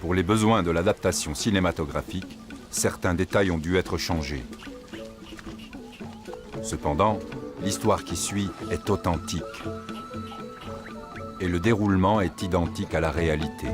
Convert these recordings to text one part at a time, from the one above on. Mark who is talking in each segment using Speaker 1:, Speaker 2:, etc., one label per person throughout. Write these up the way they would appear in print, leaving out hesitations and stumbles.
Speaker 1: Pour les besoins de l'adaptation cinématographique, certains détails ont dû être changés. Cependant, l'histoire qui suit est authentique et le déroulement est identique à la réalité.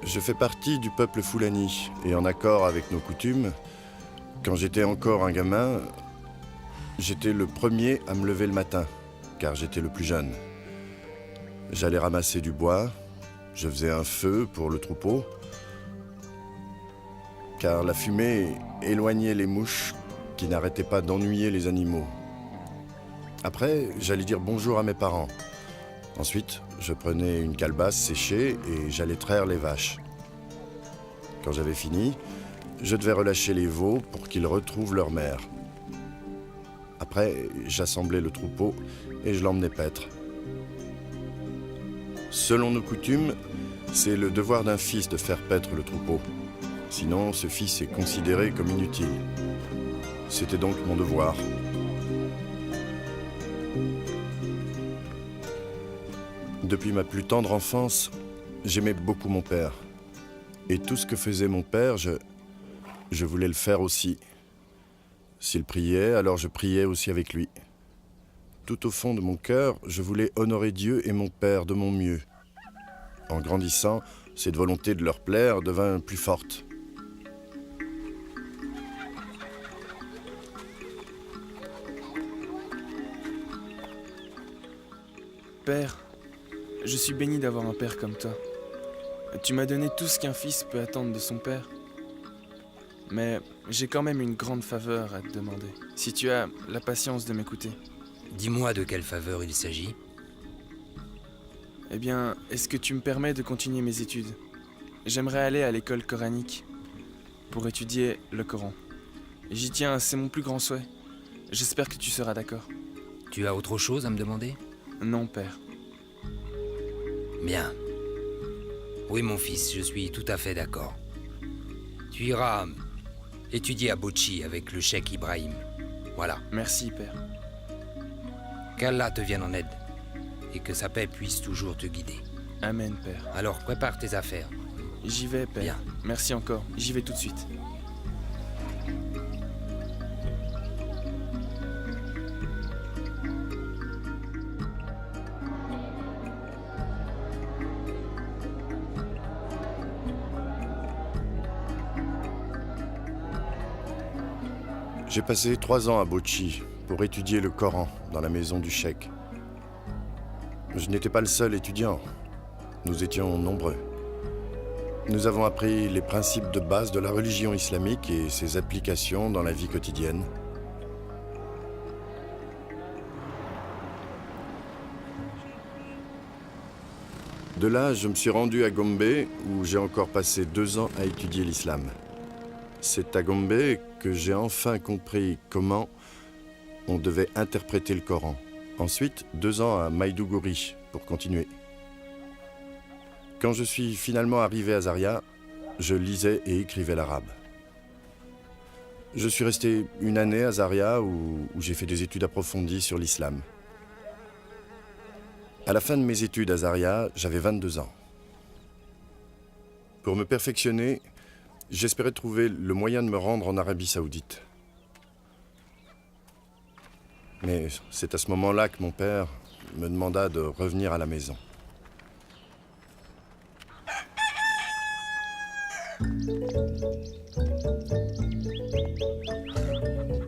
Speaker 2: Je fais partie du peuple Fulani, et en accord avec nos coutumes, quand j'étais encore un gamin, j'étais le premier à me lever le matin, car j'étais le plus jeune. J'allais ramasser du bois, je faisais un feu pour le troupeau, car la fumée éloignait les mouches qui n'arrêtaient pas d'ennuyer les animaux. Après, j'allais dire bonjour à mes parents. Ensuite, je prenais une calebasse séchée et j'allais traire les vaches. Quand j'avais fini, je devais relâcher les veaux pour qu'ils retrouvent leur mère. Après, j'assemblais le troupeau et je l'emmenais paître. Selon nos coutumes, c'est le devoir d'un fils de faire paître le troupeau. Sinon, ce fils est considéré comme inutile. C'était donc mon devoir. Depuis ma plus tendre enfance, j'aimais beaucoup mon père. Et tout ce que faisait mon père, je voulais le faire aussi. S'il priait, alors je priais aussi avec lui. Tout au fond de mon cœur, je voulais honorer Dieu et mon père de mon mieux. En grandissant, cette volonté de leur plaire devint plus forte.
Speaker 3: Père, je suis béni d'avoir un père comme toi. Tu m'as donné tout ce qu'un fils peut attendre de son père. Mais j'ai quand même une grande faveur à te demander, si tu as la patience de m'écouter.
Speaker 4: Dis-moi de quelle faveur il s'agit.
Speaker 3: Eh bien, est-ce que tu me permets de continuer mes études? J'aimerais aller à l'école coranique pour étudier le Coran. J'y tiens, c'est mon plus grand souhait. J'espère que tu seras d'accord.
Speaker 4: Tu as autre chose à me demander?
Speaker 3: Non, père.
Speaker 4: Bien. Oui, mon fils, je suis tout à fait d'accord. Tu iras étudier à Bochi avec le cheikh Ibrahim. Voilà.
Speaker 3: Merci, père.
Speaker 4: Qu'Allah te vienne en aide et que sa paix puisse toujours te guider.
Speaker 3: Amen, père.
Speaker 4: Alors, prépare tes affaires.
Speaker 3: J'y vais, père.
Speaker 4: Bien.
Speaker 3: Merci encore. J'y vais tout de suite.
Speaker 2: J'ai passé 3 ans à Bochi pour étudier le Coran dans la maison du cheikh. Je n'étais pas le seul étudiant. Nous étions nombreux. Nous avons appris les principes de base de la religion islamique et ses applications dans la vie quotidienne. De là, je me suis rendu à Gombe, où j'ai encore passé 2 ans à étudier l'islam. C'est à Gombe que j'ai enfin compris comment on devait interpréter le Coran. Ensuite, 2 ans à Maïdougouri pour continuer. Quand je suis finalement arrivé à Zaria, je lisais et écrivais l'arabe. Je suis resté 1 année à Zaria où j'ai fait des études approfondies sur l'islam. À la fin de mes études à Zaria, j'avais 22 ans. Pour me perfectionner, j'espérais trouver le moyen de me rendre en Arabie Saoudite. Mais c'est à ce moment-là que mon père me demanda de revenir à la maison.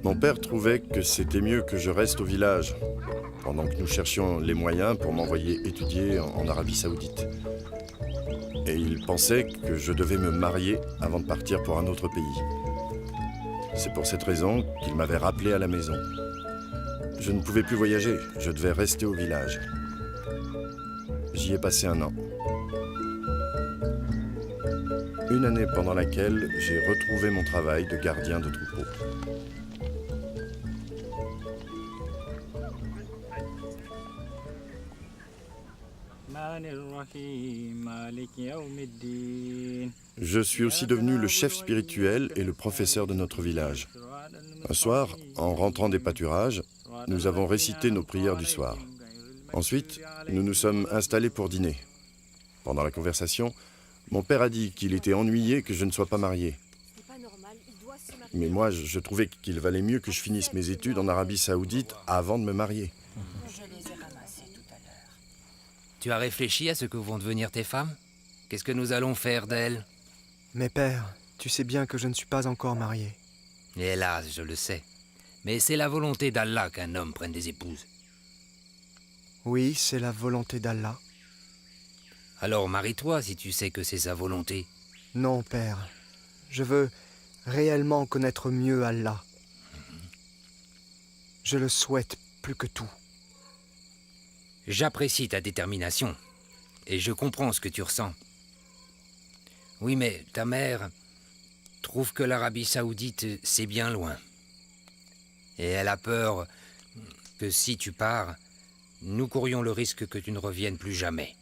Speaker 2: Mon père trouvait que c'était mieux que je reste au village, pendant que nous cherchions les moyens pour m'envoyer étudier en Arabie Saoudite. Et il pensait que je devais me marier avant de partir pour un autre pays. C'est pour cette raison qu'il m'avait rappelé à la maison. Je ne pouvais plus voyager, je devais rester au village. J'y ai passé 1 an. Une année pendant laquelle j'ai retrouvé mon travail de gardien de troupeau. Je suis aussi devenu le chef spirituel et le professeur de notre village. Un soir, en rentrant des pâturages, nous avons récité nos prières du soir. Ensuite, nous nous sommes installés pour dîner. Pendant la conversation, mon père a dit qu'il était ennuyé que je ne sois pas marié. Mais moi, je trouvais qu'il valait mieux que je finisse mes études en Arabie Saoudite avant de me marier.
Speaker 4: Tu as réfléchi à ce que vont devenir tes femmes? Qu'est-ce que nous allons faire d'elles?
Speaker 5: Mais père, tu sais bien que je ne suis pas encore marié.
Speaker 4: Hélas, je le sais. Mais c'est la volonté d'Allah qu'un homme prenne des épouses.
Speaker 5: Oui, c'est la volonté d'Allah.
Speaker 4: Alors marie-toi si tu sais que c'est sa volonté.
Speaker 5: Non, père. Je veux réellement connaître mieux Allah. Je le souhaite plus que tout.
Speaker 4: J'apprécie ta détermination. Et je comprends ce que tu ressens. Oui, mais ta mère trouve que l'Arabie Saoudite, c'est bien loin. Et elle a peur que si tu pars, nous courions le risque que tu ne reviennes plus jamais.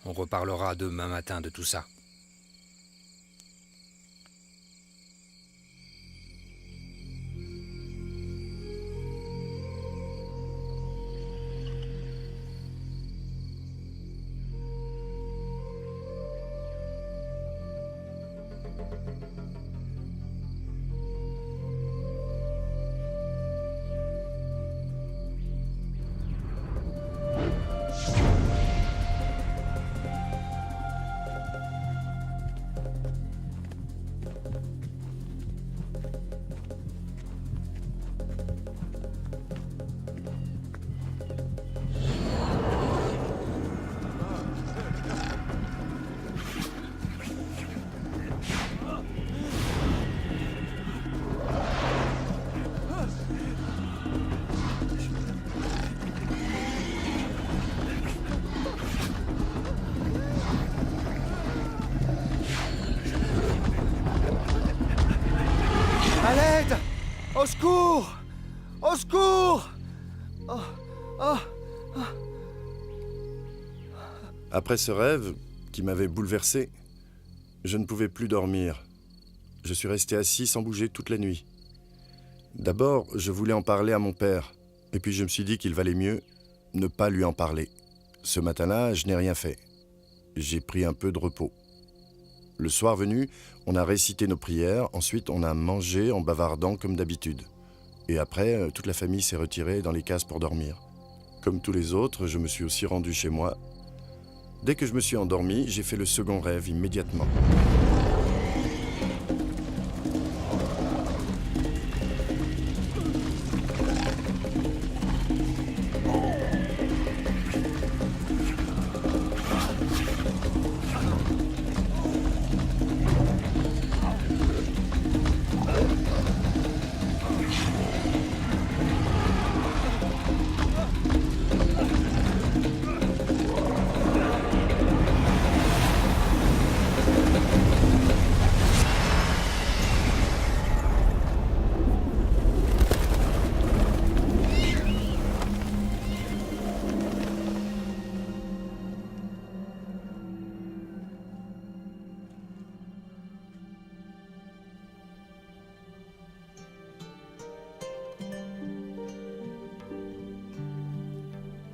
Speaker 4: On reparlera demain matin de tout ça.
Speaker 5: À l'aide! Au secours! Au secours!
Speaker 2: Après ce rêve, qui m'avait bouleversé, je ne pouvais plus dormir. Je suis resté assis sans bouger toute la nuit. D'abord, je voulais en parler à mon père, et puis je me suis dit qu'il valait mieux ne pas lui en parler. Ce matin-là, je n'ai rien fait. J'ai pris un peu de repos. Le soir venu, on a récité nos prières, ensuite on a mangé en bavardant comme d'habitude. Et après, toute la famille s'est retirée dans les cases pour dormir. Comme tous les autres, je me suis aussi rendu chez moi. Dès que je me suis endormi, j'ai fait le second rêve immédiatement.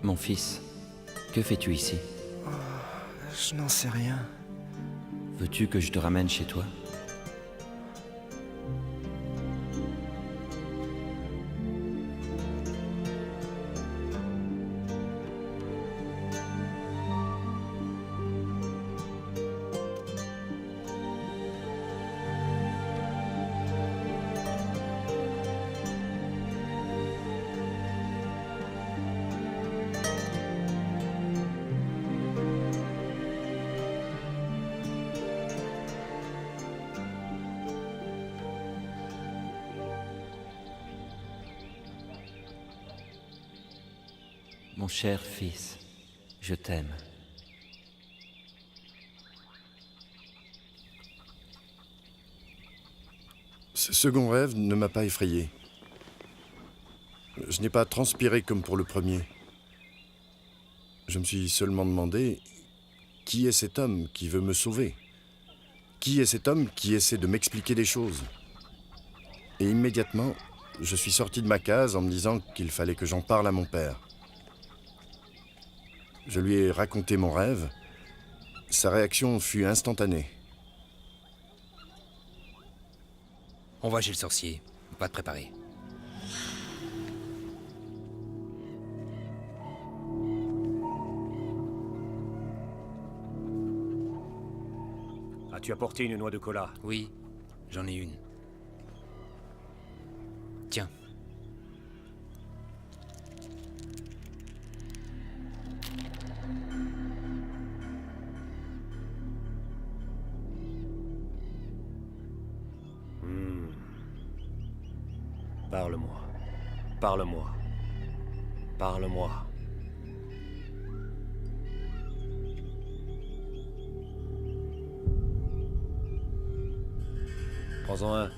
Speaker 6: Mon fils, que fais-tu ici?
Speaker 5: Je n'en sais rien.
Speaker 6: Veux-tu que je te ramène chez toi? Mon cher fils, je t'aime.
Speaker 2: Ce second rêve ne m'a pas effrayé. Je n'ai pas transpiré comme pour le premier. Je me suis seulement demandé, qui est cet homme qui veut me sauver? Qui est cet homme qui essaie de m'expliquer des choses? Et immédiatement, je suis sorti de ma case en me disant qu'il fallait que j'en parle à mon père. Je lui ai raconté mon rêve. Sa réaction fut instantanée.
Speaker 4: On va chez le sorcier. Va te préparer.
Speaker 7: As-tu apporté une noix de cola?
Speaker 4: Oui, j'en ai une. Tiens.
Speaker 7: Parle-moi. Parle-moi. Parle-moi. Prends-en un.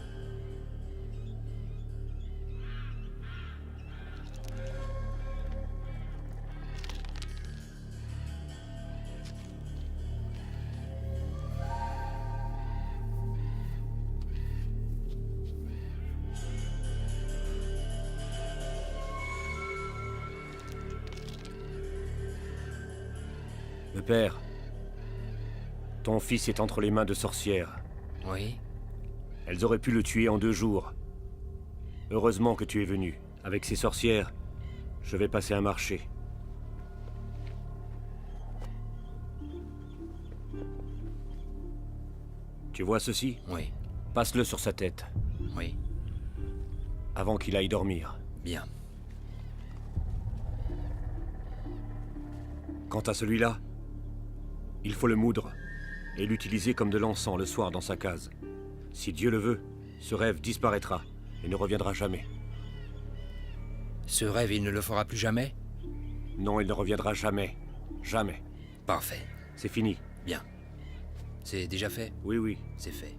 Speaker 7: Le père, ton fils est entre les mains de sorcières.
Speaker 4: Oui.
Speaker 7: Elles auraient pu le tuer en 2 jours. Heureusement que tu es venu. Avec ces sorcières, je vais passer un marché. Tu vois ceci?
Speaker 4: Oui.
Speaker 7: Passe-le sur sa tête,
Speaker 4: Oui.
Speaker 7: avant qu'il aille dormir.
Speaker 4: Bien.
Speaker 7: Quant à celui-là, il faut le moudre et l'utiliser comme de l'encens le soir dans sa case. Si Dieu le veut, ce rêve disparaîtra et ne reviendra jamais.
Speaker 4: Ce rêve, il ne le fera plus jamais?
Speaker 7: Non, il ne reviendra jamais. Jamais.
Speaker 4: Parfait.
Speaker 7: C'est fini.
Speaker 4: Bien. C'est déjà fait?
Speaker 7: Oui, oui,
Speaker 4: C'est fait.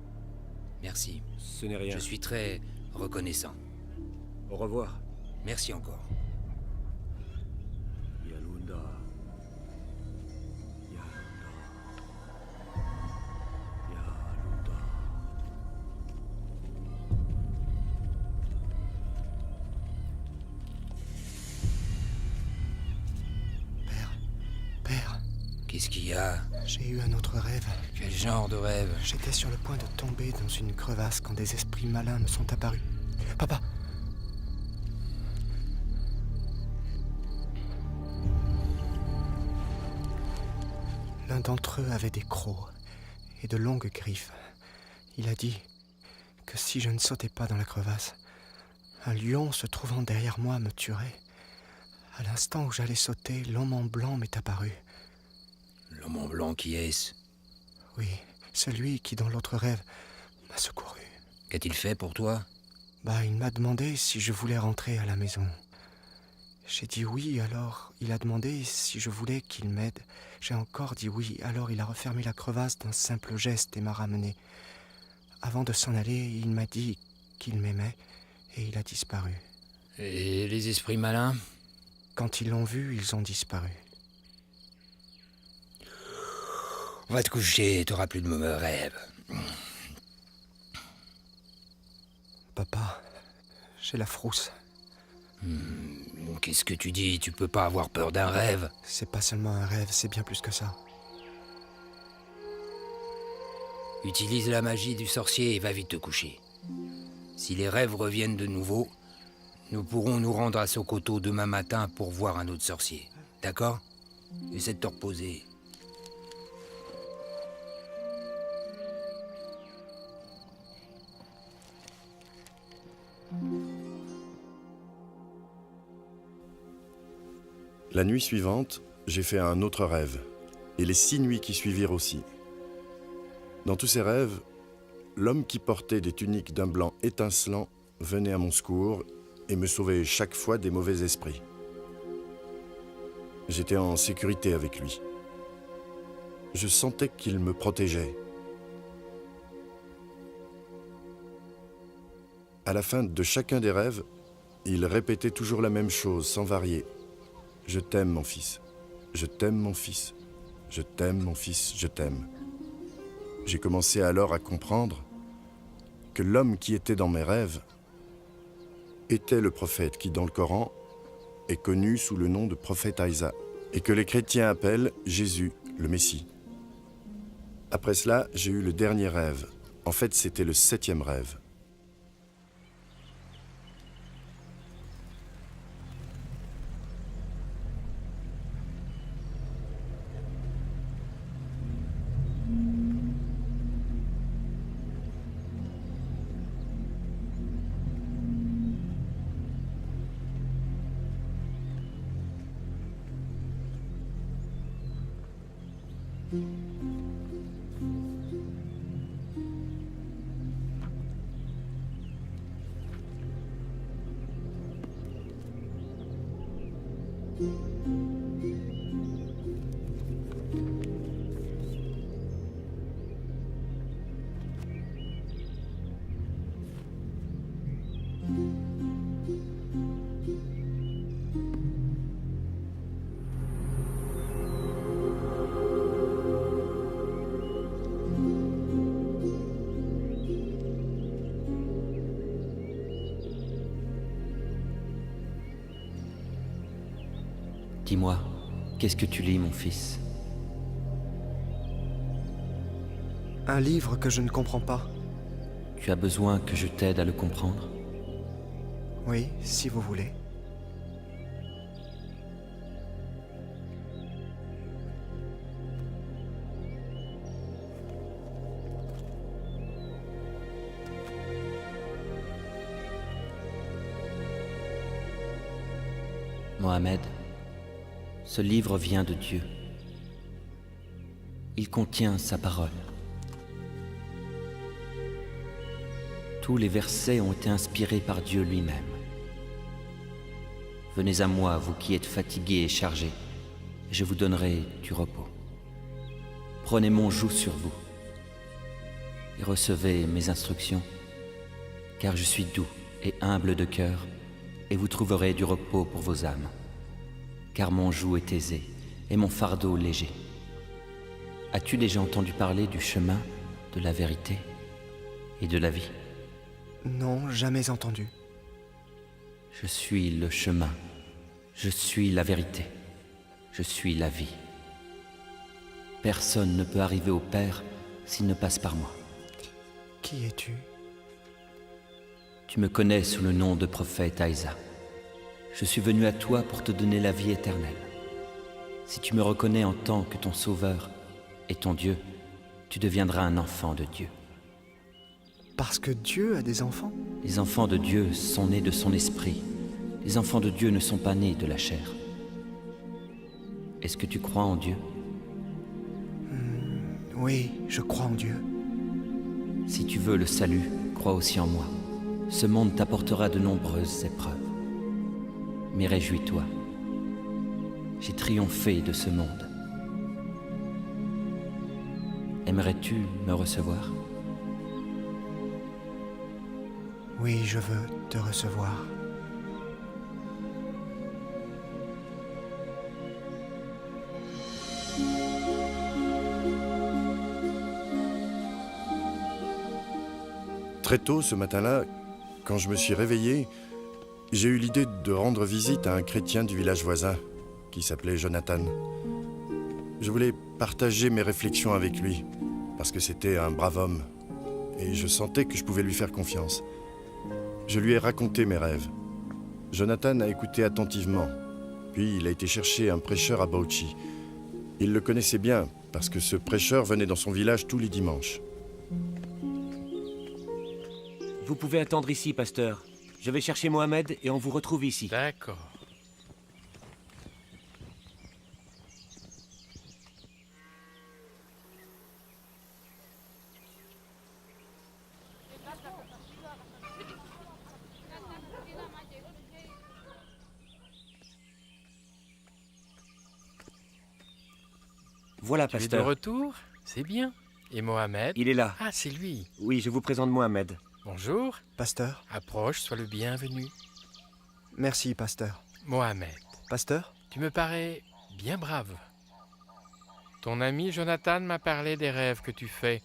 Speaker 4: Merci.
Speaker 7: ce n'est rien.
Speaker 4: Je suis très reconnaissant.
Speaker 7: Au revoir.
Speaker 4: Merci encore.
Speaker 7: Yalunda. Yalunda.
Speaker 5: Père,
Speaker 4: Qu'est-ce qu'il y a?
Speaker 5: j'ai eu un autre rêve.
Speaker 4: Quel genre de rêve?
Speaker 5: J'étais sur le point de tomber dans une crevasse quand des esprits malins me sont apparus. Papa! L'un d'entre eux avait des crocs et de longues griffes. Il a dit que si je ne sautais pas dans la crevasse, un lion se trouvant derrière moi me tuerait. À l'instant où j'allais sauter, l'homme en blanc m'est apparu.
Speaker 4: L'homme en blanc, qui est-ce?
Speaker 5: Oui, celui qui dans l'autre rêve m'a secouru.
Speaker 4: Qu'a-t-il fait pour toi?
Speaker 5: Il m'a demandé si je voulais rentrer à la maison. J'ai dit oui, alors il a demandé si je voulais qu'il m'aide. J'ai encore dit oui, alors il a refermé la crevasse d'un simple geste et m'a ramené. Avant de s'en aller, il m'a dit qu'il m'aimait et il a disparu.
Speaker 4: Et les esprits malins?
Speaker 5: Quand ils l'ont vu, ils ont disparu.
Speaker 4: Va te coucher, t'auras plus de mauvais rêves.
Speaker 5: Papa, j'ai la frousse.
Speaker 4: Qu'est-ce que tu dis? Tu peux pas avoir peur d'un rêve?
Speaker 5: C'est pas seulement un rêve, c'est bien plus que ça.
Speaker 4: Utilise la magie du sorcier et va vite te coucher. Si les rêves reviennent de nouveau, nous pourrons nous rendre à Sokoto demain matin pour voir un autre sorcier. D'accord? Essaie de te reposer.
Speaker 2: La nuit suivante, j'ai fait un autre rêve, et les 6 nuits qui suivirent aussi. Dans tous ces rêves, l'homme qui portait des tuniques d'un blanc étincelant venait à mon secours et me sauvait chaque fois des mauvais esprits. J'étais en sécurité avec lui. Je sentais qu'il me protégeait. À la fin de chacun des rêves, il répétait toujours la même chose, sans varier. « Je t'aime, mon fils. Je t'aime, mon fils. Je t'aime, mon fils. Je t'aime. » J'ai commencé alors à comprendre que l'homme qui était dans mes rêves était le prophète qui, dans le Coran, est connu sous le nom de prophète Isa, et que les chrétiens appellent Jésus, le Messie. Après cela, j'ai eu le dernier rêve. En fait, c'était le 7e rêve.
Speaker 6: Dis-moi, qu'est-ce que tu lis, mon fils?
Speaker 5: Un livre que je ne comprends pas.
Speaker 6: Tu as besoin que je t'aide à le comprendre?
Speaker 5: Oui, si vous voulez.
Speaker 6: Mohamed, ce livre vient de Dieu. Il contient sa parole. Tous les versets ont été inspirés par Dieu lui-même. Venez à moi, vous qui êtes fatigués et chargés, et je vous donnerai du repos. Prenez mon joug sur vous et recevez mes instructions, car je suis doux et humble de cœur, et vous trouverez du repos pour vos âmes, car mon joug est aisé et mon fardeau léger. As-tu déjà entendu parler du chemin, de la vérité et de la vie?
Speaker 5: Non, jamais entendu.
Speaker 6: Je suis le chemin, je suis la vérité, je suis la vie. Personne ne peut arriver au Père s'il ne passe par moi.
Speaker 5: Qui es-tu?
Speaker 6: Tu me connais sous le nom de prophète Isa. Je suis venu à toi pour te donner la vie éternelle. Si tu me reconnais en tant que ton sauveur et ton Dieu, tu deviendras un enfant de Dieu.
Speaker 5: Parce que Dieu a des enfants?
Speaker 6: Les enfants de Dieu sont nés de son esprit. Les enfants de Dieu ne sont pas nés de la chair. Est-ce que tu crois en Dieu?
Speaker 5: Oui, je crois en Dieu.
Speaker 6: Si tu veux le salut, crois aussi en moi. Ce monde t'apportera de nombreuses épreuves. Mais réjouis-toi. J'ai triomphé de ce monde. Aimerais-tu me recevoir?
Speaker 5: Oui, je veux te recevoir.
Speaker 2: Très tôt ce matin-là, quand je me suis réveillé, j'ai eu l'idée de rendre visite à un chrétien du village voisin qui s'appelait Jonathan. Je voulais partager mes réflexions avec lui parce que c'était un brave homme et je sentais que je pouvais lui faire confiance. Je lui ai raconté mes rêves. Jonathan a écouté attentivement, puis il a été chercher un prêcheur à Bauchi. Il le connaissait bien parce que ce prêcheur venait dans son village tous les dimanches.
Speaker 7: Vous pouvez attendre ici, pasteur. Je vais chercher Mohamed et on vous retrouve ici.
Speaker 8: D'accord.
Speaker 7: Voilà,
Speaker 8: Tu es de
Speaker 7: pasteur.
Speaker 8: retour? C'est bien. Et Mohamed?
Speaker 7: Il est là.
Speaker 8: Ah, c'est lui.
Speaker 7: Oui, je vous présente Mohamed.
Speaker 8: Bonjour.
Speaker 5: Pasteur?
Speaker 8: Approche, sois le bienvenu.
Speaker 5: Merci, pasteur.
Speaker 8: Mohamed,
Speaker 5: Pasteur?
Speaker 8: tu me parais bien brave. Ton ami Jonathan m'a parlé des rêves que tu fais.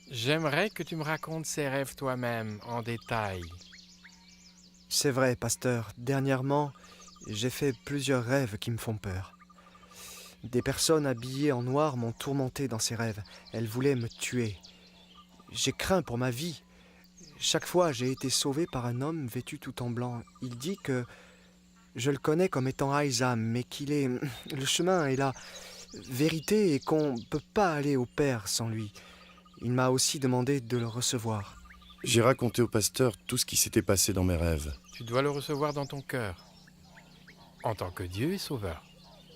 Speaker 8: J'aimerais que tu me racontes ces rêves toi-même, en détail.
Speaker 5: C'est vrai, pasteur. Dernièrement, j'ai fait plusieurs rêves qui me font peur. Des personnes habillées en noir m'ont tourmenté dans ces rêves. Elles voulaient me tuer. J'ai craint pour ma vie. Chaque fois, j'ai été sauvé par un homme vêtu tout en blanc. Il dit que je le connais comme étant Aïsam, mais qu'il est... Le chemin est la vérité et qu'on ne peut pas aller au Père sans lui. Il m'a aussi demandé de le recevoir.
Speaker 2: J'ai raconté au pasteur tout ce qui s'était passé dans mes rêves.
Speaker 8: Tu dois le recevoir dans ton cœur, en tant que Dieu et Sauveur.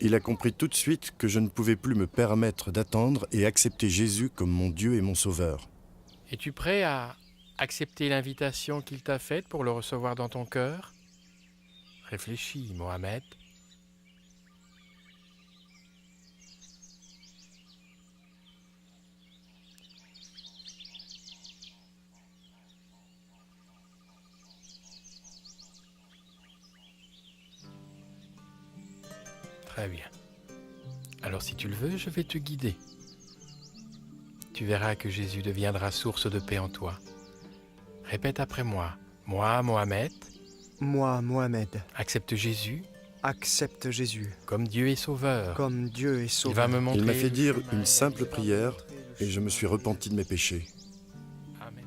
Speaker 2: Il a compris tout de suite que je ne pouvais plus me permettre d'attendre et accepter Jésus comme mon Dieu et mon Sauveur.
Speaker 8: Es-tu prêt à accepter l'invitation qu'il t'a faite pour le recevoir dans ton cœur? Réfléchis, Mohamed. Très bien. Alors si tu le veux, je vais te guider. Tu verras que Jésus deviendra source de paix en toi. Répète après moi. Moi, Mohamed,
Speaker 5: Moi, Mohamed,
Speaker 8: accepte Jésus
Speaker 5: accepte Jésus
Speaker 8: comme Dieu et Sauveur.
Speaker 5: comme Dieu et
Speaker 8: Il
Speaker 5: Sauveur.
Speaker 8: va me montrer
Speaker 2: Il m'a fait
Speaker 8: le
Speaker 2: dire
Speaker 8: chemin
Speaker 2: une
Speaker 8: et
Speaker 2: simple
Speaker 8: la
Speaker 2: prière
Speaker 8: vérité.
Speaker 2: et je me suis repenti de mes péchés.
Speaker 8: Amen.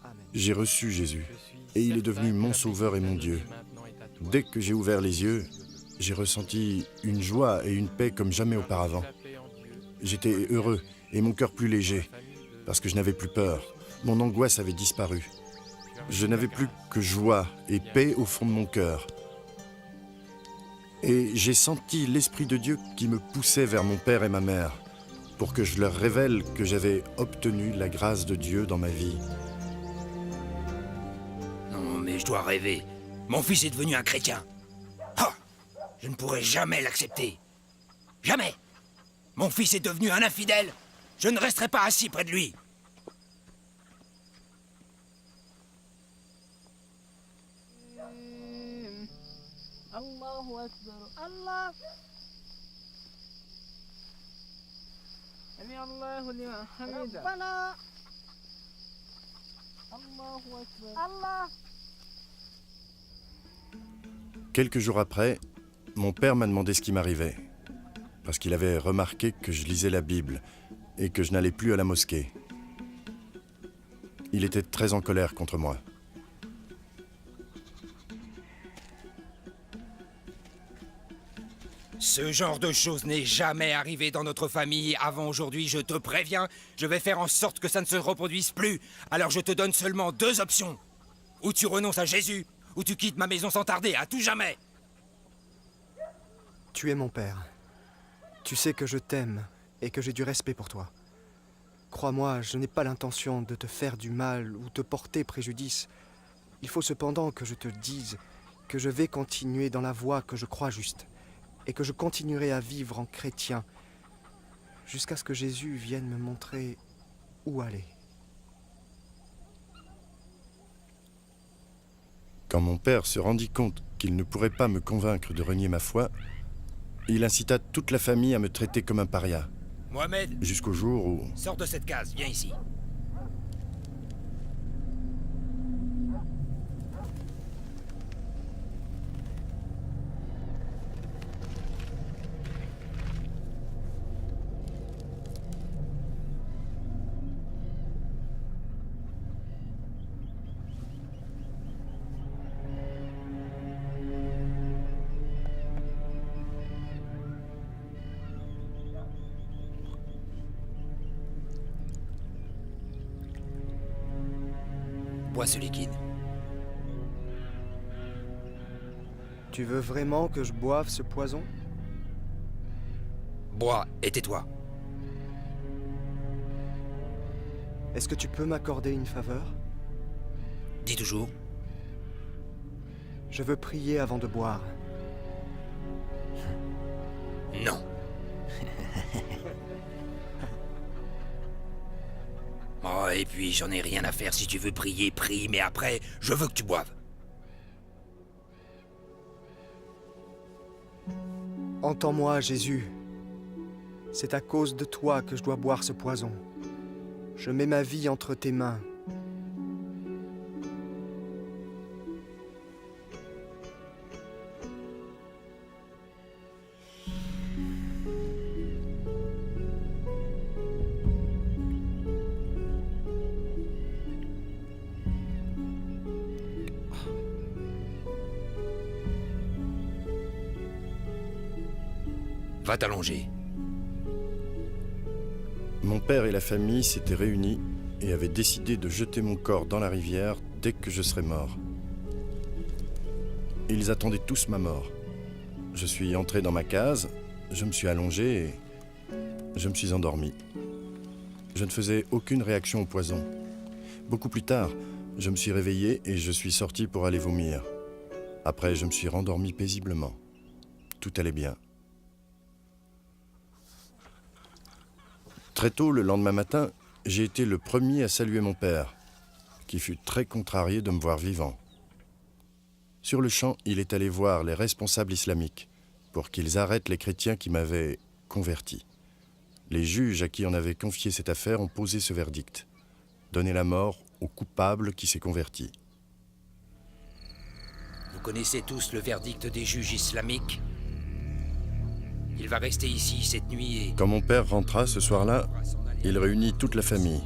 Speaker 5: Amen.
Speaker 2: J'ai reçu Jésus.
Speaker 8: Je suis
Speaker 2: Et il est
Speaker 8: certain
Speaker 2: devenu
Speaker 8: que
Speaker 2: mon
Speaker 8: la
Speaker 2: Sauveur et mon
Speaker 8: bénédiction
Speaker 2: Dieu.
Speaker 8: maintenant est à toi.
Speaker 2: Dès que j'ai ouvert les yeux, j'ai ressenti une joie et une paix comme jamais auparavant.
Speaker 8: La paix en Dieu.
Speaker 2: J'étais heureux et mon cœur plus léger parce que je n'avais plus peur. Mon angoisse avait disparu. Je n'avais plus que joie et paix au fond de mon cœur. Et j'ai senti l'Esprit de Dieu qui me poussait vers mon père et ma mère pour que je leur révèle que j'avais obtenu la grâce de Dieu dans ma vie.
Speaker 4: Non, mais je dois rêver. Mon fils est devenu un chrétien. Ah! Je ne pourrai jamais l'accepter. Jamais! Mon fils est devenu un infidèle. Je ne resterai pas assis près de lui.
Speaker 9: الله أكبر الله سمع الله لمن حمده ربنا الله أكبر الله.
Speaker 2: Quelques jours après, mon père m'a demandé ce qui m'arrivait, parce qu'il avait remarqué que je lisais la Bible et que je n'allais plus à la mosquée. Il était très en colère contre moi.
Speaker 4: Ce genre de choses n'est jamais arrivé dans notre famille avant aujourd'hui, je te préviens. Je vais faire en sorte que ça ne se reproduise plus. Alors je te donne seulement 2 options. Ou tu renonces à Jésus, ou tu quittes ma maison sans tarder, à tout jamais.
Speaker 5: Tu es mon père. Tu sais que je t'aime et que j'ai du respect pour toi. Crois-moi, je n'ai pas l'intention de te faire du mal ou te porter préjudice. Il faut cependant que je te dise que je vais continuer dans la voie que je crois juste et que je continuerai à vivre en chrétien jusqu'à ce que Jésus vienne me montrer où aller.
Speaker 2: Quand mon père se rendit compte qu'il ne pourrait pas me convaincre de renier ma foi, il incita toute la famille à me traiter comme un paria,
Speaker 4: Mohamed,
Speaker 2: jusqu'au jour où...
Speaker 4: sors de cette case, viens ici. Bois ce liquide.
Speaker 5: Tu veux vraiment que je boive ce poison ?
Speaker 4: Bois et tais-toi.
Speaker 5: Est-ce que tu peux m'accorder une faveur ?
Speaker 4: Dis toujours.
Speaker 5: Je veux prier avant de boire.
Speaker 4: Non. Oh, et puis j'en ai rien à faire. Si tu veux prier, prie, mais après, je veux que tu boives.
Speaker 5: Entends-moi, Jésus. C'est à cause de toi que je dois boire ce poison. Je mets ma vie entre tes mains.
Speaker 4: Va t'allonger.
Speaker 2: Mon père et la famille s'étaient réunis et avaient décidé de jeter mon corps dans la rivière dès que je serais mort. Ils attendaient tous ma mort. Je suis entré dans ma case, je me suis allongé et je me suis endormi. Je ne faisais aucune réaction au poison. Beaucoup plus tard, je me suis réveillé et je suis sorti pour aller vomir. Après, je me suis rendormi paisiblement. Tout allait bien. Très tôt, le lendemain matin, j'ai été le premier à saluer mon père, qui fut très contrarié de me voir vivant. Sur le champ, il est allé voir les responsables islamiques pour qu'ils arrêtent les chrétiens qui m'avaient converti. Les juges à qui on avait confié cette affaire ont posé ce verdict: donner la mort au coupable qui s'est converti.
Speaker 4: Vous connaissez tous le verdict des juges islamiques? Il va rester ici cette nuit et...
Speaker 2: Quand mon père rentra ce soir-là, il réunit toute la famille.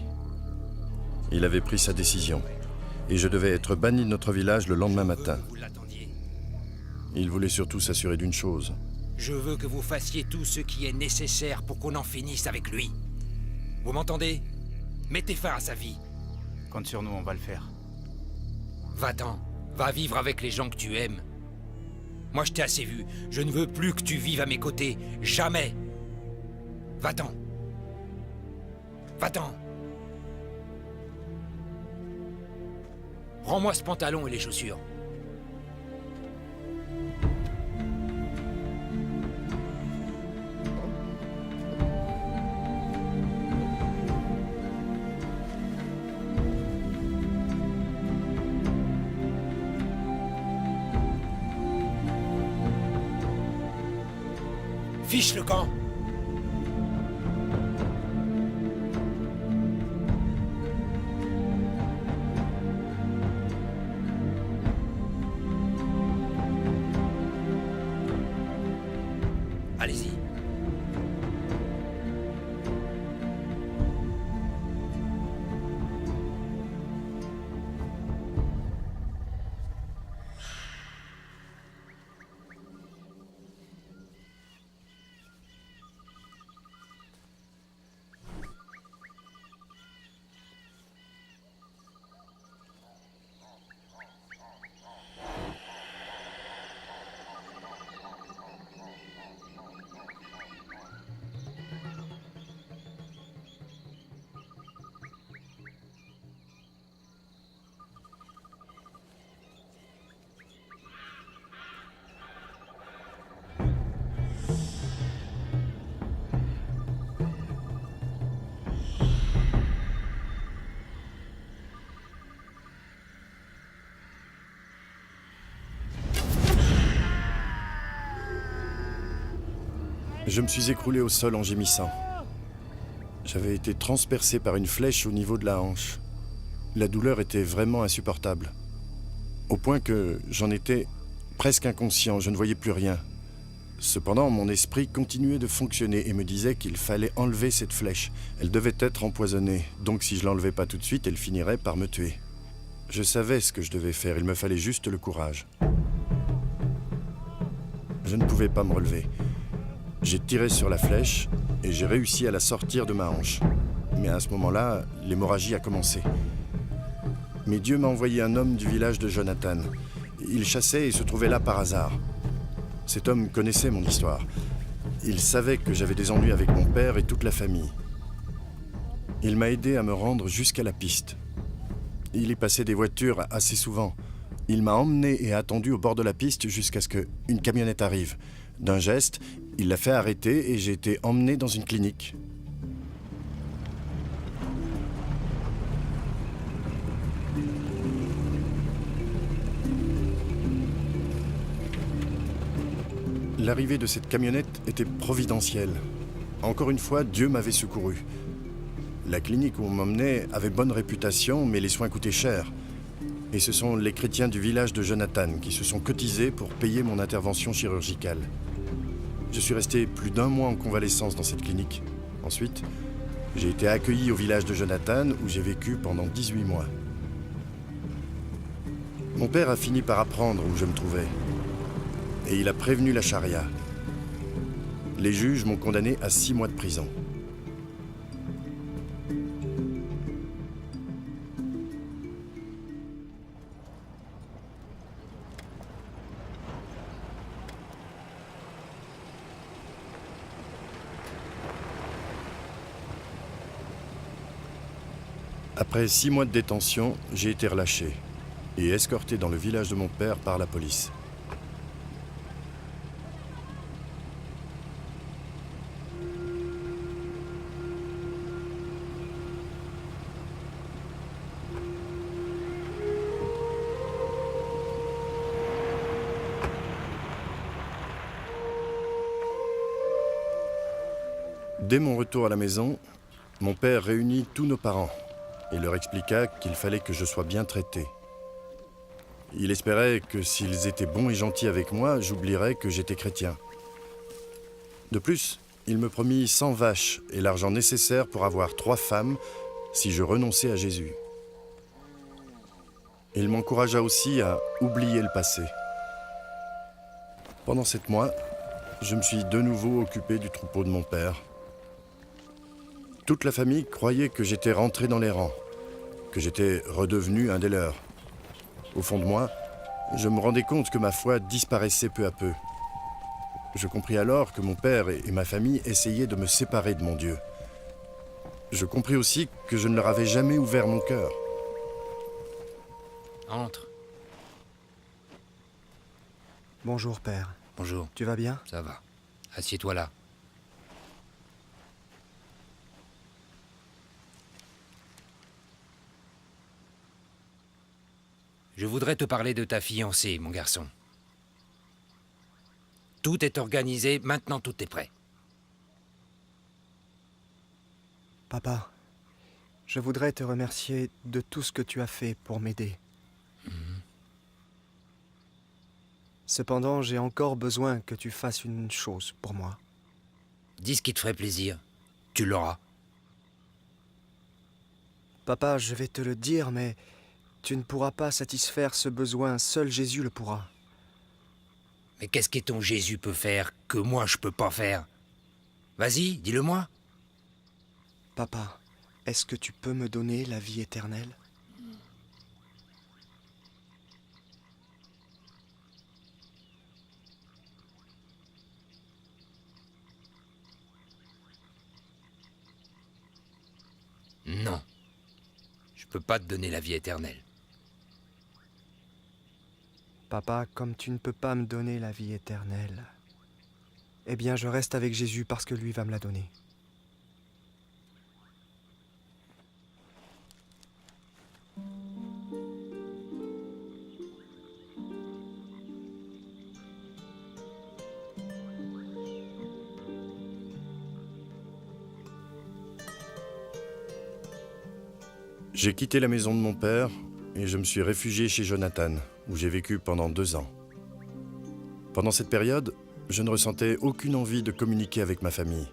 Speaker 2: Il avait pris sa décision, et je devais être banni de notre village le lendemain matin.
Speaker 4: Vous l'attendiez.
Speaker 2: Il voulait surtout s'assurer d'une chose.
Speaker 4: Je veux que vous fassiez tout ce qui est nécessaire pour qu'on en finisse avec lui. Vous m'entendez? Mettez fin à sa vie.
Speaker 10: Compte sur nous, on va le faire.
Speaker 4: Va-t'en. Va vivre avec les gens que tu aimes. Moi, je t'ai assez vu. Je ne veux plus que tu vives à mes côtés. Jamais. Va-t'en. Va-t'en. Rends-moi ce pantalon et les chaussures. Fiche le camp. Allez-y.
Speaker 2: Je me suis écroulé au sol en gémissant. J'avais été transpercé par une flèche au niveau de la hanche. La douleur était vraiment insupportable. Au point que j'en étais presque inconscient, je ne voyais plus rien. Cependant, mon esprit continuait de fonctionner et me disait qu'il fallait enlever cette flèche. Elle devait être empoisonnée, donc si je l'enlevais pas tout de suite, elle finirait par me tuer. Je savais ce que je devais faire, il me fallait juste le courage. Je ne pouvais pas me relever. J'ai tiré sur la flèche et j'ai réussi à la sortir de ma hanche. Mais à ce moment-là, l'hémorragie a commencé. Mais Dieu m'a envoyé un homme du village de Jonathan. Il chassait et se trouvait là par hasard. Cet homme connaissait mon histoire. Il savait que j'avais des ennuis avec mon père et toute la famille. Il m'a aidé à me rendre jusqu'à la piste. Il y passait des voitures assez souvent. Il m'a emmené et attendu au bord de la piste jusqu'à ce qu'une camionnette arrive. D'un geste, Il l'a fait arrêter et j'ai été emmené dans une clinique. L'arrivée de cette camionnette était providentielle. Encore une fois, Dieu m'avait secouru. La clinique où on m'emmenait avait bonne réputation, mais les soins coûtaient cher. Et ce sont les chrétiens du village de Jonathan qui se sont cotisés pour payer mon intervention chirurgicale. Je suis resté plus d'1 mois en convalescence dans cette clinique. Ensuite, j'ai été accueilli au village de Jonathan où j'ai vécu pendant 18 mois. Mon père a fini par apprendre où je me trouvais. Et il a prévenu la charia. Les juges m'ont condamné à 6 mois de prison. Après 6 mois de détention, j'ai été relâché et escorté dans le village de mon père par la police. Dès mon retour à la maison, mon père réunit tous nos parents et leur expliqua qu'il fallait que je sois bien traité. Il espérait que s'ils étaient bons et gentils avec moi, j'oublierais que j'étais chrétien. De plus, il me promit 100 vaches et l'argent nécessaire pour avoir 3 femmes si je renonçais à Jésus. Il m'encouragea aussi à oublier le passé. Pendant 7 mois, je me suis de nouveau occupé du troupeau de mon père. Toute la famille croyait que j'étais rentré dans les rangs, que j'étais redevenu un des leurs. Au fond de moi, je me rendais compte que ma foi disparaissait peu à peu. Je compris alors que mon père et ma famille essayaient de me séparer de mon Dieu. Je compris aussi que je ne leur avais jamais ouvert mon cœur.
Speaker 4: Entre.
Speaker 5: Bonjour, père.
Speaker 4: Bonjour.
Speaker 5: Tu vas bien?
Speaker 4: Ça va. Assieds-toi là. Je voudrais te parler de ta fiancée, mon garçon. Tout est organisé, maintenant tout est prêt.
Speaker 5: Papa, je voudrais te remercier de tout ce que tu as fait pour m'aider. Cependant, j'ai encore besoin que tu fasses une chose pour moi.
Speaker 4: Dis ce qui te ferait plaisir. Tu l'auras.
Speaker 5: Papa, je vais te le dire, mais tu ne pourras pas satisfaire ce besoin. Seul Jésus le pourra.
Speaker 4: Mais qu'est-ce que ton Jésus peut faire que moi je peux pas faire? Vas-y, dis-le-moi.
Speaker 5: Papa, est-ce que tu peux me donner la vie éternelle?
Speaker 4: Non. Je peux pas te donner la vie éternelle.
Speaker 5: Papa, comme tu ne peux pas me donner la vie éternelle, eh bien je reste avec Jésus parce que lui va me la donner.
Speaker 2: J'ai quitté la maison de mon père et je me suis réfugié chez Jonathan, où j'ai vécu pendant 2 ans. Pendant cette période, je ne ressentais aucune envie de communiquer avec ma famille.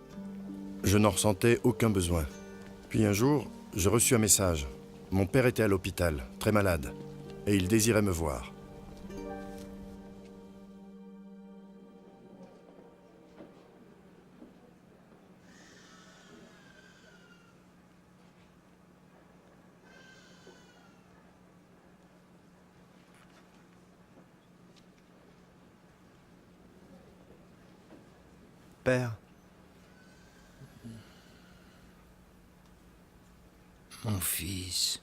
Speaker 2: Je n'en ressentais aucun besoin. Puis un jour, je reçus un message. Mon père était à l'hôpital, très malade, et il désirait me voir.
Speaker 5: Père,
Speaker 4: Mon fils.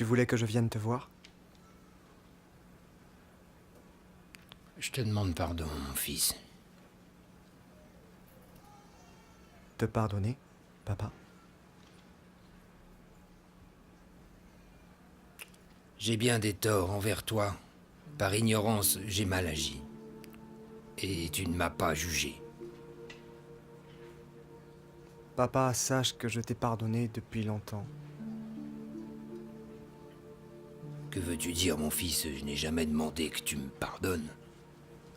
Speaker 5: tu voulais que je vienne te voir?
Speaker 4: Je te demande pardon, mon fils.
Speaker 5: te pardonner, papa?
Speaker 4: J'ai bien des torts envers toi. Par ignorance, j'ai mal agi. Et tu ne m'as pas jugé.
Speaker 5: Papa, sache que je t'ai pardonné depuis longtemps.
Speaker 4: Que veux-tu dire, mon fils? Je n'ai jamais demandé que tu me pardonnes.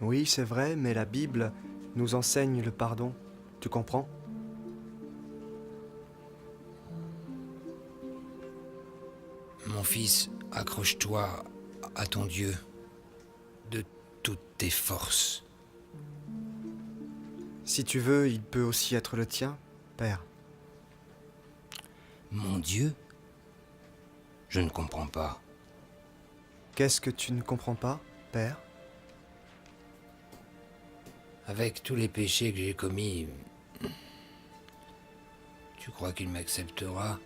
Speaker 5: Oui, c'est vrai, mais la Bible nous enseigne le pardon. Tu comprends?
Speaker 4: Mon fils, accroche-toi à ton Dieu de toutes tes forces.
Speaker 5: Si tu veux, il peut aussi être le tien, Père.
Speaker 4: Mon Dieu? Je ne comprends pas.
Speaker 5: Qu'est-ce que tu ne comprends pas, Père?
Speaker 4: Avec tous les péchés que j'ai commis, tu crois qu'il m'acceptera?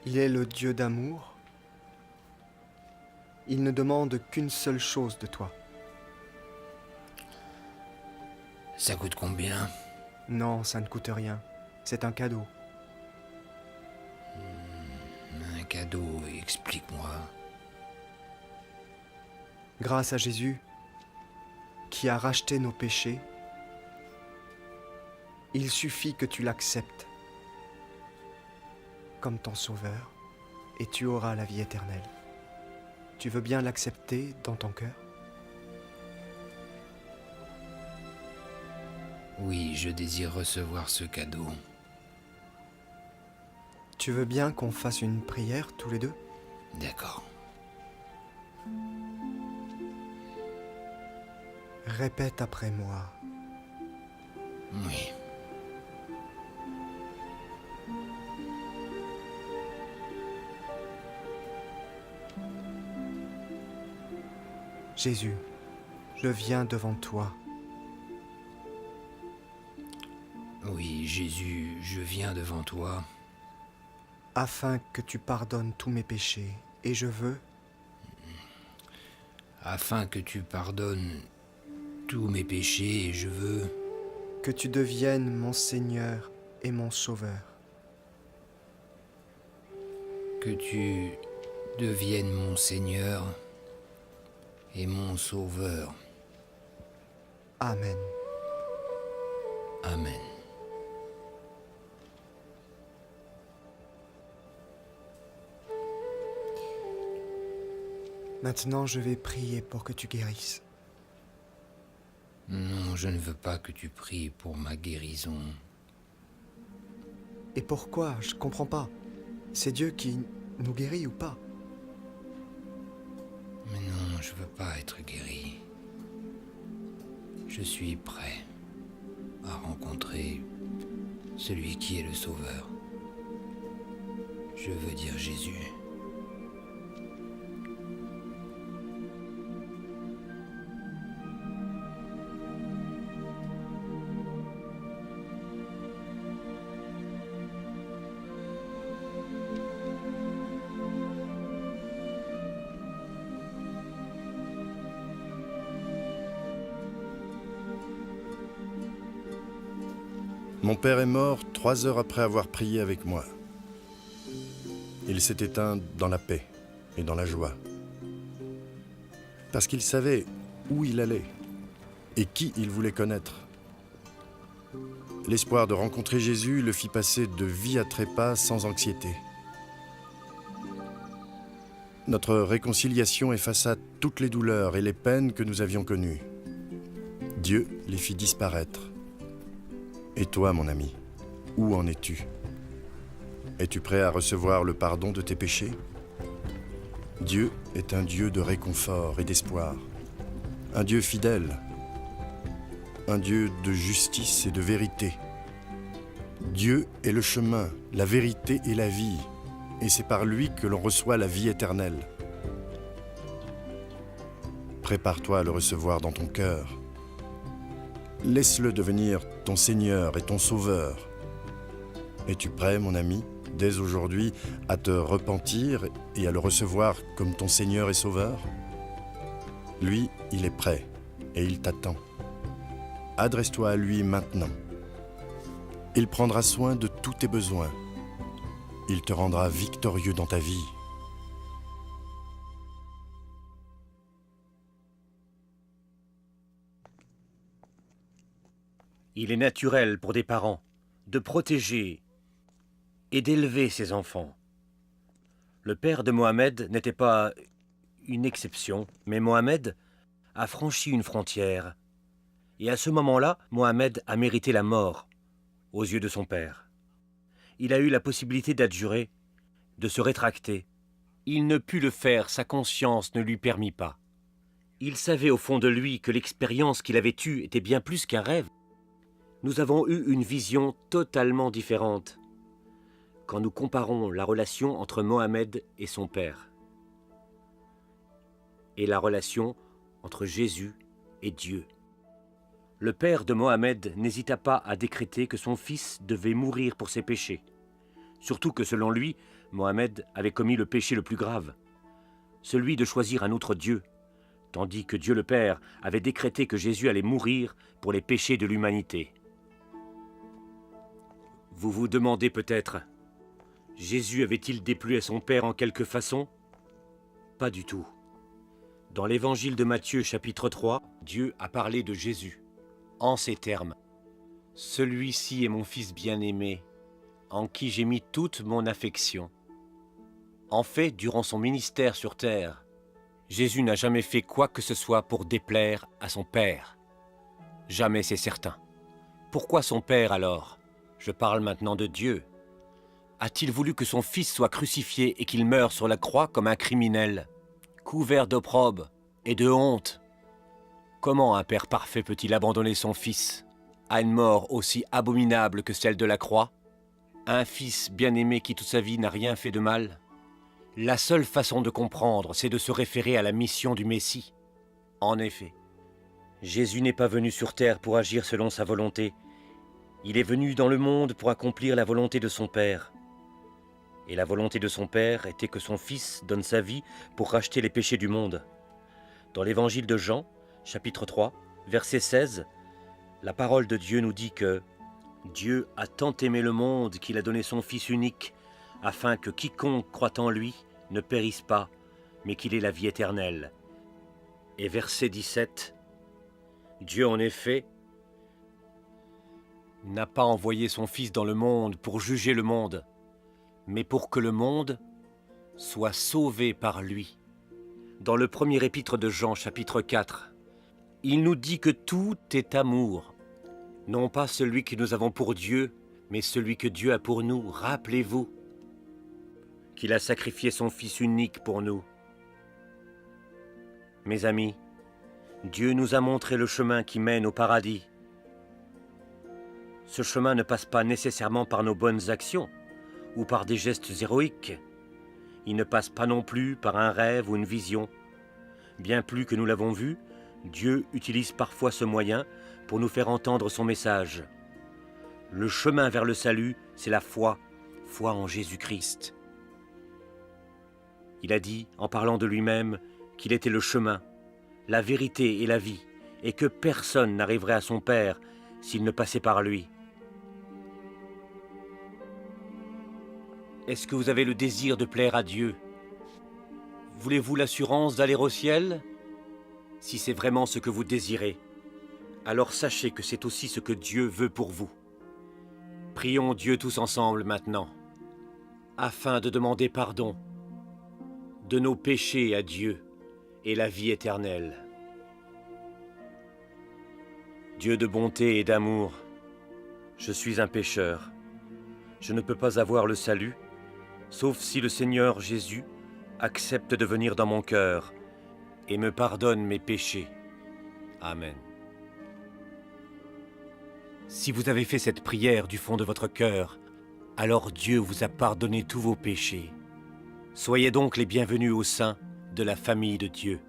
Speaker 5: Il est le Dieu d'amour. Il ne demande qu'une seule chose de toi.
Speaker 4: Ça coûte combien?
Speaker 5: Non, ça ne coûte rien. C'est un cadeau.
Speaker 4: Un cadeau, explique-moi.
Speaker 5: Grâce à Jésus, qui a racheté nos péchés, il suffit que tu l'acceptes comme ton sauveur et tu auras la vie éternelle. Tu veux bien l'accepter dans ton cœur?
Speaker 4: Oui, je désire recevoir ce cadeau.
Speaker 5: Tu veux bien qu'on fasse une prière tous les deux?
Speaker 4: D'accord.
Speaker 5: Répète après moi.
Speaker 4: Oui.
Speaker 5: Jésus, je viens devant toi.
Speaker 4: Oui, Jésus, je viens devant toi.
Speaker 5: Afin que tu pardonnes tous mes péchés, et je veux,
Speaker 4: Afin que tu pardonnes tous mes péchés, et je veux
Speaker 5: que tu deviennes mon Seigneur et mon Sauveur.
Speaker 4: que tu deviennes mon Seigneur et mon Sauveur.
Speaker 5: Amen.
Speaker 4: Amen.
Speaker 5: Maintenant, je vais prier pour que tu guérisses.
Speaker 4: Non, je ne veux pas que tu pries pour ma guérison.
Speaker 5: Et pourquoi? Je comprends pas. C'est Dieu qui nous guérit ou pas?
Speaker 4: Mais non, je veux pas être guéri. Je suis prêt à rencontrer celui qui est le Sauveur. Je veux dire Jésus.
Speaker 2: Mon père est mort 3 heures après avoir prié avec moi. Il s'est éteint dans la paix et dans la joie. Parce qu'il savait où il allait et qui il voulait connaître. L'espoir de rencontrer Jésus le fit passer de vie à trépas sans anxiété. Notre réconciliation effaça toutes les douleurs et les peines que nous avions connues. Dieu les fit disparaître. Et toi, mon ami, où en es-tu? Es-tu prêt à recevoir le pardon de tes péchés? Dieu est un Dieu de réconfort et d'espoir, un Dieu fidèle, un Dieu de justice et de vérité. Dieu est le chemin, la vérité et la vie, et c'est par lui que l'on reçoit la vie éternelle. Prépare-toi à le recevoir dans ton cœur. Laisse-le devenir ton Seigneur et ton Sauveur. Es-tu prêt, mon ami, dès aujourd'hui, à te repentir et à le recevoir comme ton Seigneur et Sauveur? Lui, il est prêt et il t'attend. adresse-toi à lui maintenant. Il prendra soin de tous tes besoins. Il te rendra victorieux dans ta vie.
Speaker 7: Il est naturel pour des parents de protéger et d'élever ses enfants. Le père de Mohamed n'était pas une exception, mais Mohamed a franchi une frontière. Et à ce moment-là, Mohamed a mérité la mort aux yeux de son père. Il a eu la possibilité d'adjurer, de se rétracter. Il ne put le faire, sa conscience ne lui permit pas. Il savait au fond de lui que l'expérience qu'il avait eue était bien plus qu'un rêve. Nous avons eu une vision totalement différente quand nous comparons la relation entre Mohamed et son père et la relation entre Jésus et Dieu. Le père de Mohamed n'hésita pas à décréter que son fils devait mourir pour ses péchés, surtout que selon lui, Mohamed avait commis le péché le plus grave, celui de choisir un autre Dieu, tandis que Dieu le Père avait décrété que Jésus allait mourir pour les péchés de l'humanité. Vous vous demandez peut-être, Jésus avait-il déplu à son Père en quelque façon? Pas du tout. Dans l'évangile de Matthieu chapitre 3, Dieu a parlé de Jésus, en ces termes. « Celui-ci est mon Fils bien-aimé, en qui j'ai mis toute mon affection. » En fait, durant son ministère sur terre, Jésus n'a jamais fait quoi que ce soit pour déplaire à son Père. Jamais, c'est certain. Pourquoi son Père alors? Je parle maintenant de Dieu. A-t-il voulu que son Fils soit crucifié et qu'il meure sur la croix comme un criminel, couvert d'opprobre et de honte? Comment un Père parfait peut-il abandonner son Fils à une mort aussi abominable que celle de la croix? Un Fils bien-aimé qui toute sa vie n'a rien fait de mal? La seule façon de comprendre, c'est de se référer à la mission du Messie. En effet, Jésus n'est pas venu sur terre pour agir selon sa volonté. Il est venu dans le monde pour accomplir la volonté de son Père. Et la volonté de son Père était que son Fils donne sa vie pour racheter les péchés du monde. Dans l'évangile de Jean, chapitre 3, verset 16, la parole de Dieu nous dit que Dieu a tant aimé le monde qu'il a donné son Fils unique, afin que quiconque croit en lui ne périsse pas, mais qu'il ait la vie éternelle. Et verset 17, Dieu en effet n'a pas envoyé son Fils dans le monde pour juger le monde, mais pour que le monde soit sauvé par lui. Dans le premier épître de Jean, chapitre 4, il nous dit que tout est amour, non pas celui que nous avons pour Dieu, mais celui que Dieu a pour nous. Rappelez-vous qu'il a sacrifié son Fils unique pour nous. Mes amis, Dieu nous a montré le chemin qui mène au paradis. Ce chemin ne passe pas nécessairement par nos bonnes actions ou par des gestes héroïques. Il ne passe pas non plus par un rêve ou une vision. Bien plus que nous l'avons vu, Dieu utilise parfois ce moyen pour nous faire entendre son message. Le chemin vers le salut, c'est la foi en Jésus-Christ. Il a dit, en parlant de lui-même, qu'il était le chemin, la vérité et la vie, et que personne n'arriverait à son Père s'il ne passait par lui. Est-ce que vous avez le désir de plaire à Dieu? Voulez-vous l'assurance d'aller au ciel? Si c'est vraiment ce que vous désirez, alors sachez que c'est aussi ce que Dieu veut pour vous. Prions Dieu tous ensemble maintenant, afin de demander pardon de nos péchés à Dieu et la vie éternelle. Dieu de bonté et d'amour, je suis un pécheur. Je ne peux pas avoir le salut, sauf si le Seigneur Jésus accepte de venir dans mon cœur et me pardonne mes péchés. Amen. Si vous avez fait cette prière du fond de votre cœur, alors Dieu vous a pardonné tous vos péchés. Soyez donc les bienvenus au sein de la famille de Dieu.